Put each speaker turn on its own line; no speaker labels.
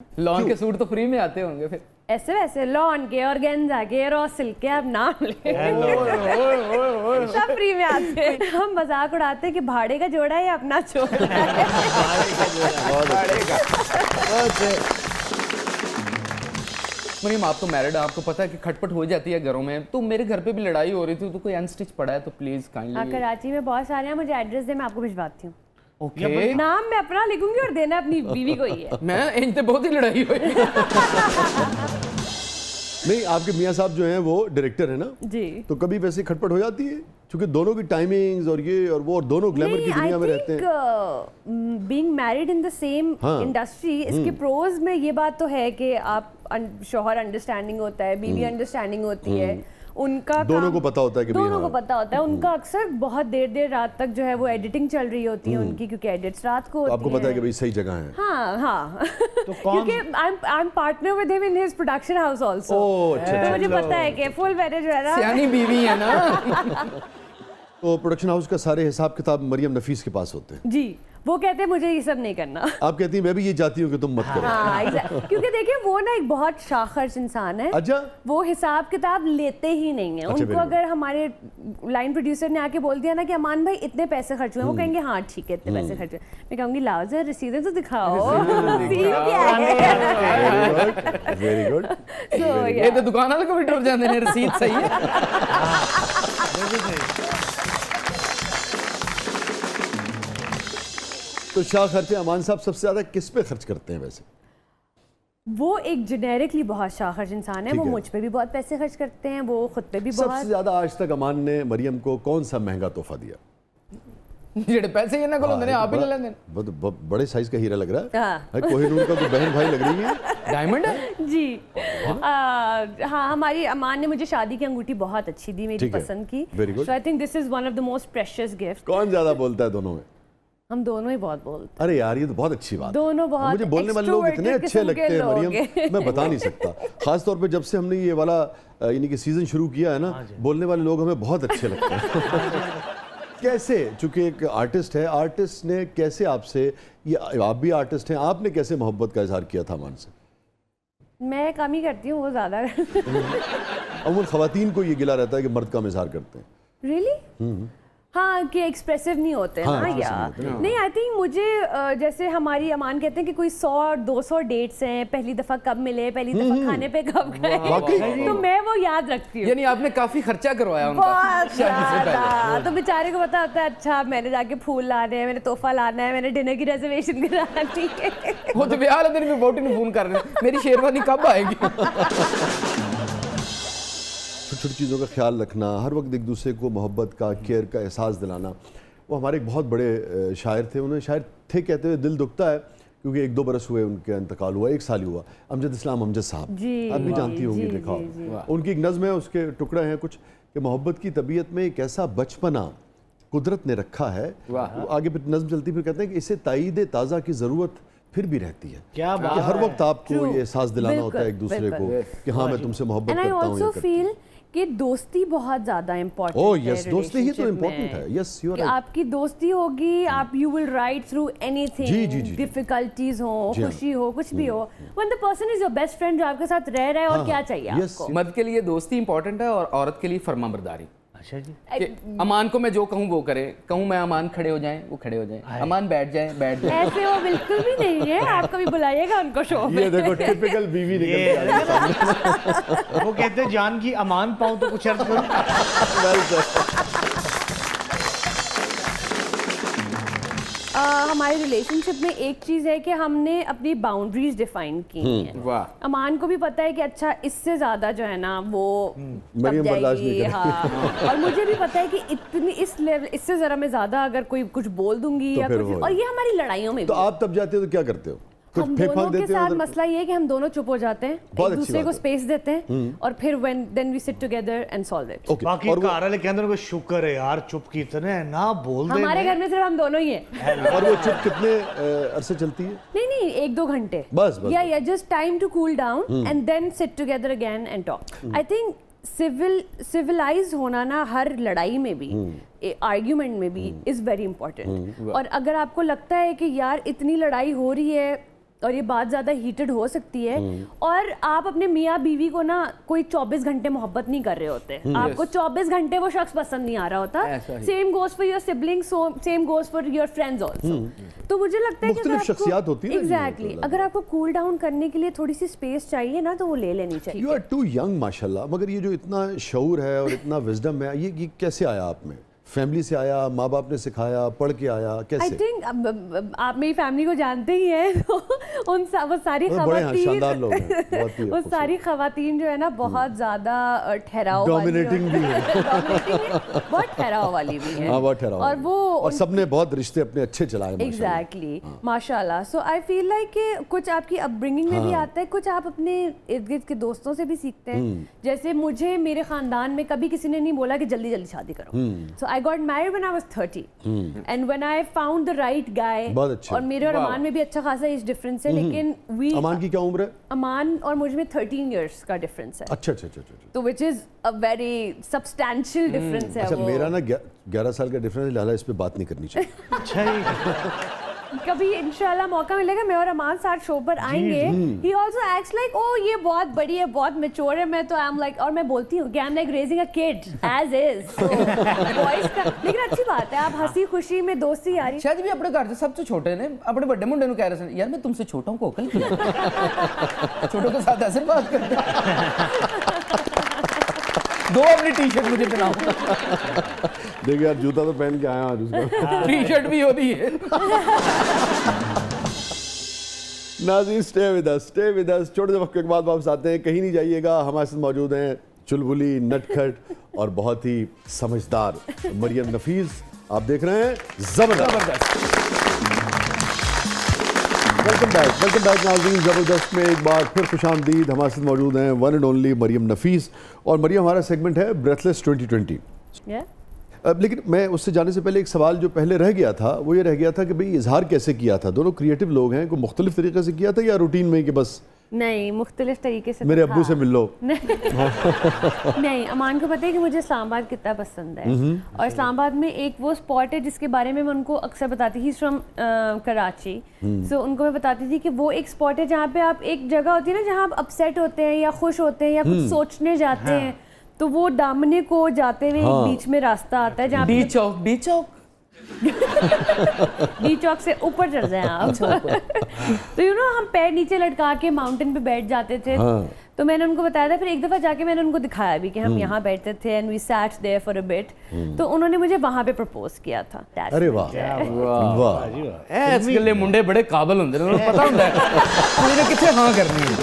Lawn के suit तो free में आते होंगे फिर।
ऐसे वैसे लॉन के और गेंजा के रॉ सिल्क के आप नाम ले सब फ्री में आते हैं। हम मजाक उड़ाते हैं कि भाड़े का जोड़ा है या अपना जोड़ा है।
मरीम आप तो मैरिड है, आपको पता है कि खटपट हो जाती है घरों में, तो मेरे घर पे भी लड़ाई हो रही थी, तो कोई अनस्टिच पड़ा है तो प्लीज काइंडली।
कराची में बहुत सारे हैं, मुझे एड्रेस दे, मैं आपको भिजवाती हूँ।
ओके
नाम मैं अपना लिखूंगी और देना अपनी बीवी को ही है।
मैं इनसे बहुत ही लड़ाई हुई।
नहीं, आपके मियाँ साहब जो हैं वो डायरेक्टर है ना
जी,
तो कभी वैसे खटपट हो जाती है क्योंकि दोनों की टाइमिंग्स और ये और वो और दोनों ग्लैमर की दुनिया में रहते हैं।
Being married in the same industry, इसके प्रोज में ये बात तो है कि आप शौहर अंडरस्टैंडिंग होता है, बीवी अंडरस्टैंडिंग होती है, उनका
दोनों को पता होता है कि
दोनों को पता होता है। उनका अक्सर बहुत देर रात तक जो है वो एडिटिंग चल रही होती है उनकी, क्योंकि एडिट्स रात को होती
आपको पता है कि भाई सही जगह है।
हाँ हाँ तो क्योंकि I am partner with him in his production house also, तो मुझे पता है कि फुल मैरिज है ना,
सियानी बीवी है ना।
तो प्रोडक्शन हाउस का सारे हिसाब किताब मरियम नफीस के पास होते हैं।
जी, वो कहते हैं मुझे ये सब नहीं करना।
आप कहती हैं मैं भी ये चाहती हूँ कि तुम मत करो।
हाँ, क्योंकि देखिए वो ना एक बहुत शाखर्च इंसान है।
अच्छा, वो
हिसाब किताब लेते ही नहीं है। उनको अगर हमारे लाइन प्रोड्यूसर ने आके बोल दिया ना कि अमान भाई इतने पैसे खर्च हुए, वो कहेंगे हाँ ठीक है इतने पैसे खर्च हुए। मैं कहूंगी लाओ जरा रसीदें तो दिखाओ, सीन क्या है।
Very good.
ये तो दुकान वाले को भी डर जाते हैं, रसीद सही है।
तो शाह खर्चे अमान साहब सबसे ज्यादा किस पे खर्च करते हैं वैसे?
वो एक जेनेरिकली बहुत शाखर्च इंसान है, वो मुझ पे भी बहुत पैसे खर्च करते हैं, वो खुद पे भी बहुत।
सबसे ज्यादा आज तक अमान ने मरियम को कौन सा महंगा तोहफा दिया?
जेड़े पैसे ये ना करो मैंने आप ही ले लेंगे।
बड़े साइज का हीरा लग रहा है।
हाँ।
कोहिनूर का तो बहन भाई लग रही है।
डायमंड है
जी। हाँ, हमारी अमान ने मुझे शादी की अंगूठी बहुत अच्छी दी, मेरी पसंद की।
So
I think this is one of the most precious gift.
कौन ज्यादा बोलता है दोनों में?
हम दोनों ही बहुत बोलते हैं।
अरे यार ये तो बहुत अच्छी बात है।
दोनों बहुत,
मुझे बोलने वाले लोग इतने अच्छे लगते हैं मरियम, मैं बता नहीं सकता। खास तौर पे जब से हमने ये वाला यानी कि सीजन शुरू किया है ना, बोलने वाले लोग हमें बहुत अच्छे लगते हैं। कैसे, चूंकि एक आर्टिस्ट है, आर्टिस्ट ने कैसे आपसे, ये आप भी आर्टिस्ट हैं, आपने कैसे मोहब्बत का इजहार किया था अमान से?
मैं कम ही करती हूँ, वो ज्यादा।
अमूल खवातीन को ये गिला रहता है कि मर्द कम इजहार करते हैं।
रियली? हाँ, कि एक्सप्रेसिव नहीं होते हैं। हाँ, यार नहीं, आई थिंक मुझे जैसे हमारी अमान कहते हैं कि कोई 100-200 डेट्स हैं, पहली दफा कब मिले, पहली दफा खाने पे कब गए, तो मैं वो याद रखती हूँ।
यानी आपने काफी खर्चा करवाया उनका
बहुत ज्यादा। तो बेचारे को पता होता है अच्छा मैंने जाके फूल लाने हैं, मैंने तोहफा लाना है, मैंने डिनर की रिजर्वेशन करानी है।
वो तो ब्याह वाले दिन भी वोटी ने फोन कर रहे हैं मेरी शेरवानी कब आएगी।
छोटी चीज़ों का ख्याल रखना, हर वक्त एक दूसरे को मोहब्बत का, केयर का एहसास दिलाना। वो हमारे एक बहुत बड़े शायर थे, उन्हें शायर थे कहते हुए दिल दुखता है क्योंकि 1-2 बरस हुए उनके इंतकाल हुआ, 1 साल ही हुआ। अमजद इस्लाम अमजद साहब, आप भी जानती होंगी, देखा उनकी एक नज़्म है, उसके टुकड़े हैं कुछ कि मोहब्बत की तबीयत में एक ऐसा बचपना कुदरत ने रखा है। आगे फिर नज़्म चलती, फिर कहते हैं कि इसे ताईद ताज़ा की ज़रूरत फिर भी रहती है। क्या बात है। हर वक्त आपको ये एहसास दिलाना होता है एक दूसरे को कि हाँ मैं तुमसे मोहब्बत करता हूँ।
कि दोस्ती बहुत ज्यादा इम्पोर्टेंट
है। यस, दोस्ती ही तो इम्पोर्टेंट है। Yes, you are right.
आपकी दोस्ती होगी, आप you will ride through anything, difficulties हो, खुशी हो, कुछ भी हो, when the person is your best friend जो आपके साथ रह रहा है, और क्या चाहिए आपको।
मर्द के लिए दोस्ती इंपॉर्टेंट है और औरत के लिए फरमाबरदारी।
अच्छा जी।
अमान को मैं जो कहूँ वो करे, कहूँ मैं अमान खड़े हो जाएं वो खड़े हो जाएं, अमान बैठ जाएं बैठ जाएं।
ऐसे वो बिल्कुल भी नहीं है। आप कभी बुलाइएगा उनको शो में।
ये देखो टिपिकल बीवी निकल के आ रही है।
वो कहते हैं जान की अमान पाऊं तो कुछ अर्थ करूं।
हमारे रिलेशनशिप में एक चीज है कि हमने अपनी बाउंड्रीज डिफाइन की हैं।
वाह।
अमान को भी पता है कि अच्छा इससे ज्यादा जो है ना वो
मरियम बर्दाश्त नहीं करेगी।
हाँ। और मुझे भी पता है कि इतनी इस लेवल, इससे जरा मैं ज्यादा अगर कोई कुछ बोल दूंगी
तो
या कुछ, और ये हमारी लड़ाइयों में
तो
भी।
आप तब जाते हो तो क्या करते हो?
हम दोनों के साथ मसला ये है कि हम दोनों चुप हो जाते हैं, एक दूसरे को स्पेस देते हैं, और फिर then we sit together and solve it.
बाकी घर वाले कहते हैं शुक्र है यार चुप की तरह ना बोल दे।
हमारे घर में सिर्फ हम दोनों ही हैं।
और वो चुप कितने अरसे चलती है?
नहीं 1-2 घंटे
बस
या just time to cool down and then sit together again and talk. I think civilise होना ना हर लड़ाई में भी, आर्ग्यूमेंट में भी इज वेरी इंपॉर्टेंट। और अगर आपको लगता है कि यार इतनी लड़ाई हो रही है, और ये बात ज़्यादा हीटेड हो सकती है और आप अपने मियाँ बीवी को ना कोई 24 घंटे मोहब्बत नहीं कर रहे होते, आपको 24 घंटे वो शख्स पसंद नहीं आ रहा होता। Same goes for your siblings, same goes for your friends also. तो मुझे लगता है कि
मुख्तलिफ शख्सियात होती है ना,
एग्जैक्टली, अगर आपको कूल डाउन करने के लिए थोड़ी सी स्पेस चाहिए ना तो वो ले लेनी चाहिए।
यू आर टू यंग माशाल्लाह, मगर ये जो इतना शऊर है और इतना विजडम है, ये कैसे आया आप में? फैमिली से आया, माँ बाप ने सिखाया, पढ़ के आया, कैसे?
आई थिंक आप मेरी फैमिली को जानते ही हैं तो वो सारी
शानदार लोग हैं, बहुत ही
वो सारी खवातीन जो है ना बहुत ज़्यादा ठहराव
डोमिनेटिंग भी है,
बहुत ठहराव वाली भी है।
हाँ बहुत ठहराव,
और वो
और सबने बहुत रिश्ते अपने अच्छे चलाए
एग्जैक्टली माशाल्लाह। सो आई फील लाइक कि कुछ आपकी अपब्रिंगिंग में भी आता है, कुछ आप अपने इर्द गिर्द के दोस्तों से भी सीखते हैं। जैसे मुझे मेरे खानदान में कभी किसी ने नहीं बोला कि जल्दी जल्दी शादी करो। सो I got married when I was 30 and when I found the right guy,
बहुत अच्छे।
और मेरे और अमान में भी अच्छा खासा एज डिफरेंस है, लेकिन
अमान की क्या उम्र है?
अमान और मुझ में 13 इयर्स का डिफरेंस है।
अच्छा अच्छा अच्छा अच्छा।
तो which is a very substantial difference है
अच्छा,
वो।
मेरा ना 11 साल का डिफरेंस, लिहाजा इस पे बात नहीं करनी चाहिए।
अच्छा ही
कभी इंशाल्लाह मौका मिलेगा, मैं और अमान साथ शो पर आएंगे। He also acts like oh ये बहुत बड़ी है, बहुत मैच्योर है। मैं तो I'm like, और मैं बोलती हूँ कि I'm like raising a kid as is। So, boys का, लेकिन अच्छी बात है, आप हंसी खुशी में दोस्ती यारी।
शायद भी अपने घर से सबसे छोटे ने अपने बड़े मुंडे को कह रहे थे, यार मैं तुमसे छोटा हूँ कोकल छोटों के साथ ऐसे बात करते दो अपनी टी शर्ट मुझे पहनाओ।
देखिए यार, जूता तो पहन के आया आज उसका।
टी शर्ट भी होती है।
नाज़रीन स्टे विद अस, छोटे से वक्त के बाद वापस आते हैं, कहीं नहीं जाइएगा। हमारे साथ मौजूद हैं चुलबुली, नटखट और बहुत ही समझदार मरियम नफीस। आप देख रहे हैं जबरदस्त। वेलकम बैक नाज़रीन, ज़बरदस्त में एक बार फिर खुशामदीद। हमारे साथ मौजूद हैं वन एंड ओनली मरियम नफीस। और मरियम, हमारा सेगमेंट है ब्रेथलेस 2020। लेकिन मैं उससे जाने से पहले एक सवाल जो पहले रह गया था, वो ये रह गया था कि भाई इजहार कैसे किया था? दोनों क्रिएटिव लोग हैं, कोई मुख्तलिफ तरीके से किया था या रूटीन में कि बस
नहीं, मुख्तलिफ तरीके से
मेरे अब्बू से मिल लो?
नहीं, अमान को पता है कि मुझे इस्लामाबाद कितना पसंद है, और इस्लामाबाद में एक वो स्पॉट है जिसके बारे में मैं उनको अक्सर बताती थी, फ्रॉम कराची। सो उनको मैं बताती थी कि वो एक स्पॉट है जहाँ पे आप, एक जगह होती है ना जहाँ आप अपसेट होते हैं या खुश होते हैं या कुछ सोचने जाते हैं, तो वो दामने को जाते हुए एक बीच में रास्ता आता है जहाँ
डी चौक
डी चौक से ऊपर चढ़ जाए आप। तो यू नो हम पैर नीचे लटका के माउंटेन पे बैठ जाते थे। तो मैंने उनको बताया था, फिर एक दफ़ा जाके मैंने उनको दिखाया भी कि हम यहाँ बैठते थे and we sat there for a bit. तो उन्होंने मुझे वहाँ पे प्रपोज किया था।
अरे वाह वाह,
ऐसे गले मुंडे बड़े काबिल होंगे, उन्हें पता होता है कुड़ी ने कितने हाँ करनी है।